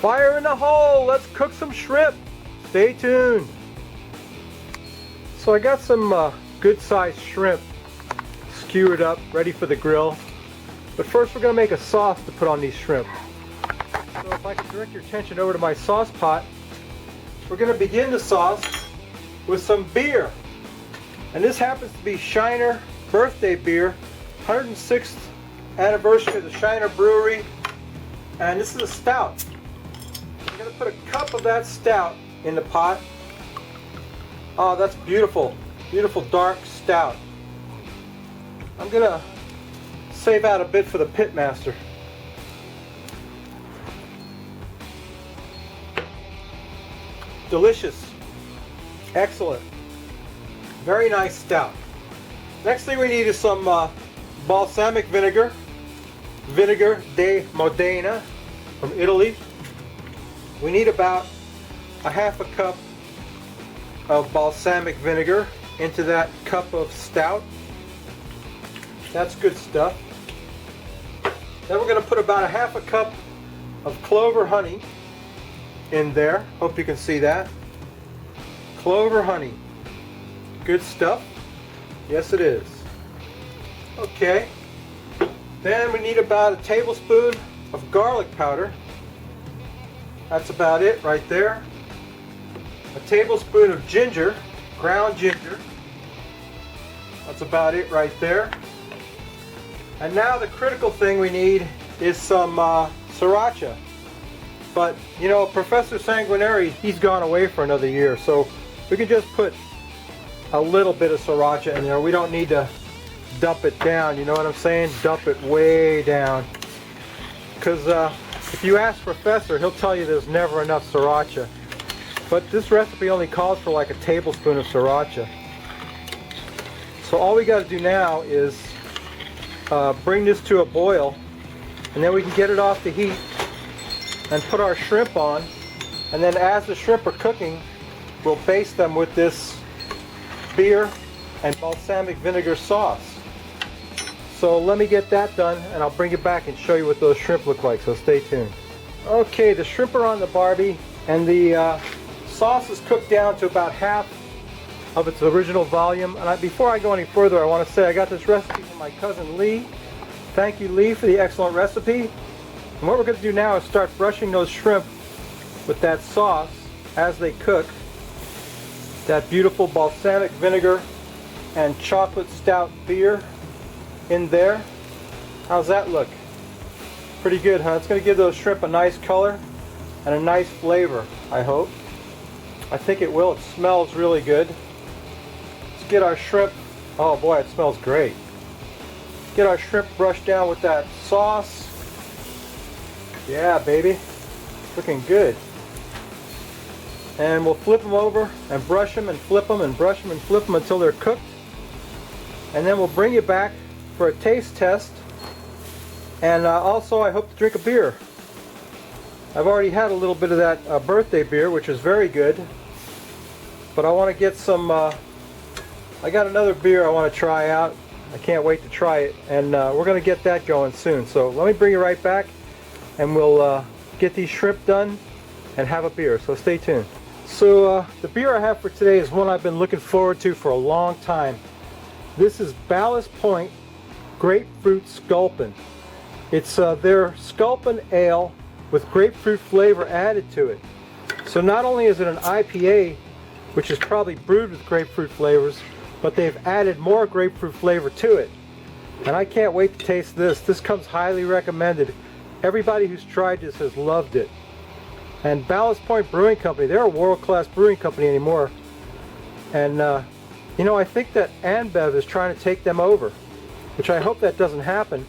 Fire in the hole! Let's cook some shrimp! Stay tuned! So I got some good sized shrimp skewered up, ready for the grill. But first we're going to make a sauce to put on these shrimp. So if I can direct your attention over to my sauce pot, we're going to begin the sauce with some beer. And this happens to be Shiner birthday beer, 106th anniversary of the Shiner Brewery. And this is a stout. I'm going to put a cup of that stout in the pot. Oh, that's beautiful. Beautiful dark stout. I'm going to save out a bit for the pitmaster. Delicious. Excellent. Very nice stout. Next thing we need is some balsamic vinegar. Vinegar de Modena from Italy. We need about a half a cup of balsamic vinegar into that cup of stout. That's good stuff. Then we're going to put about a half a cup of clover honey in there. Hope you can see that. Clover honey. Good stuff. Yes, it is. Okay. Then we need about a tablespoon of garlic powder. That's about it right there. A tablespoon of ginger, ground ginger. That's about it right there. And now the critical thing we need is some sriracha. But you know, Professor San Guinary, he's gone away for another year, so we can just put a little bit of sriracha in there. We don't need to dump it down, you know what I'm saying? Dump it way down. Because if you ask Professor, he'll tell you there's never enough sriracha. But this recipe only calls for like a tablespoon of sriracha. So all we got to do now is bring this to a boil, and then we can get it off the heat and put our shrimp on, and then as the shrimp are cooking, we'll baste them with this beer and balsamic vinegar sauce. So let me get that done, and I'll bring it back and show you what those shrimp look like, so stay tuned. Okay, the shrimp are on the Barbie, and the sauce is cooked down to about half of its original volume. And before I go any further, I want to say I got this recipe from my cousin Lee. Thank you, Lee, for the excellent recipe. And what we're going to do now is start brushing those shrimp with that sauce as they cook. That beautiful balsamic vinegar and chocolate stout beer in there. How's that look? Pretty good, huh? It's going to give those shrimp a nice color and a nice flavor, I hope. I think it will. It smells really good. Let's get our shrimp. Oh boy, it smells great. Get our shrimp brushed down with that sauce. Yeah, baby. Looking good. And we'll flip them over and brush them and flip them and brush them and flip them until they're cooked. And then we'll bring you back for a taste test. And also I hope to drink a beer. I've already had a little bit of that birthday beer, which is very good. But I want to get some, I got another beer I want to try out. I can't wait to try it. And we're going to get that going soon. So let me bring you right back, and we'll get these shrimp done and have a beer. So stay tuned. So the beer I have for today is one I've been looking forward to for a long time. This is Ballast Point Grapefruit Sculpin. It's their Sculpin Ale with grapefruit flavor added to it. So not only is it an IPA, which is probably brewed with grapefruit flavors, but they've added more grapefruit flavor to it. And I can't wait to taste this. This comes highly recommended. Everybody who's tried this has loved it. And Ballast Point Brewing Company, they're a world-class brewing company anymore. And you know, I think that AnBev is trying to take them over, which I hope that doesn't happen.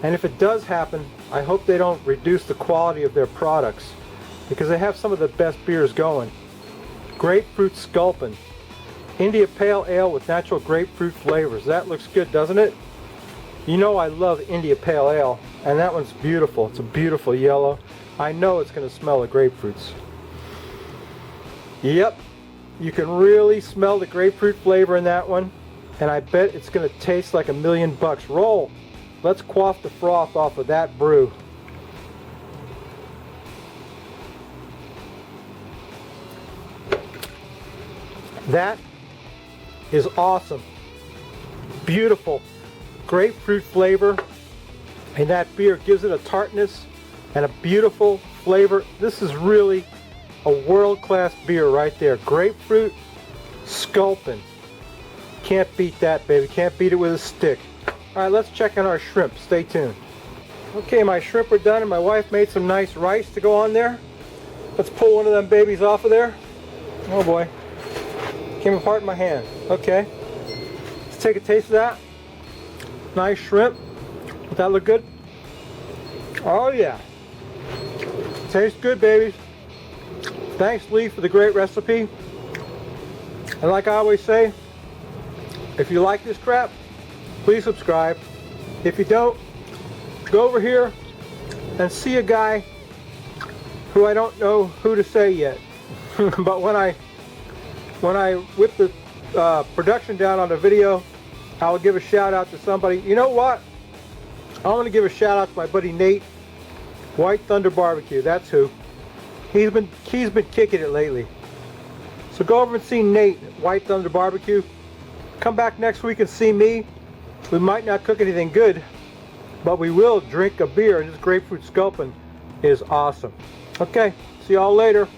And if it does happen, I hope they don't reduce the quality of their products, because they have some of the best beers going. Grapefruit Sculpin. India Pale Ale with natural grapefruit flavors. That looks good, doesn't it? You know I love India Pale Ale, and that one's beautiful. It's a beautiful yellow. I know it's going to smell the grapefruits. Yep, you can really smell the grapefruit flavor in that one, and I bet it's going to taste like $1,000,000. Roll! Let's quaff the froth off of that brew. That is awesome. Beautiful grapefruit flavor, and that beer gives it a tartness and a beautiful flavor. This is really a world-class beer right there. Grapefruit sculpin. Can't beat that, baby. Can't beat it with a stick. All right, let's check on our shrimp. Stay tuned. Okay, my shrimp are done, and my wife made some nice rice to go on there. Let's pull one of them babies off of there. Oh boy, came apart in my hand. Okay, let's take a taste of that. Nice shrimp. Does that look good? Oh yeah. Tastes good, babies. Thanks, Lee, for the great recipe. And like I always say, if you like this crap, please subscribe. If you don't, go over here and see a guy who I don't know who to say yet. But when I whip the production down on the video, I will give a shout out to somebody. You know what? I want to give a shout out to my buddy Nate, White Thunder Barbecue. That's who. He's been kicking it lately. So go over and see Nate, White Thunder Barbecue. Come back next week and see me. We might not cook anything good, but we will drink a beer, and this grapefruit sculpin is awesome. Okay, see y'all later.